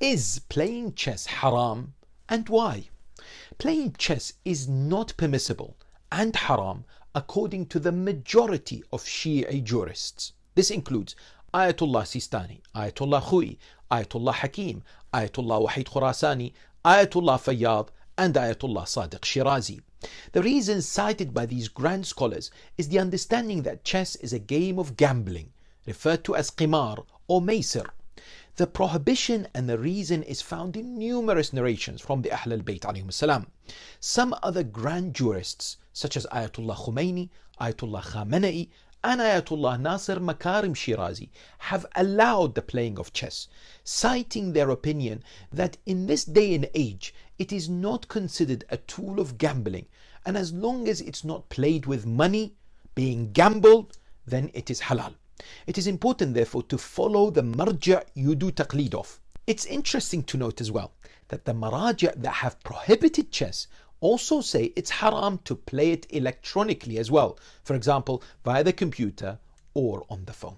Is playing chess haram, and why? Playing chess is not permissible and haram according to the majority of Shia jurists. This includes Ayatollah Sistani, Ayatollah Khouei, Ayatollah Hakim, Ayatollah Wahid Khurasani, Ayatollah Fayyad, and Ayatollah Sadiq Shirazi. The reason cited by these grand scholars is the understanding that chess is a game of gambling, referred to as qimar or maysir. The prohibition and the reason is found in numerous narrations from the Ahl al-Bayt alayhim salam. Some other grand jurists such as Ayatollah Khomeini, Ayatollah Khamenei, and Ayatollah Nasir Makarim Shirazi have allowed the playing of chess, citing their opinion that in this day and age it is not considered a tool of gambling, and as long as it's not played with money being gambled, then it is halal. It is important therefore to follow the marja' you do taqleed of. It's interesting to note as well that the maraja' that have prohibited chess also say it's haram to play it electronically as well, for example via the computer or on the phone.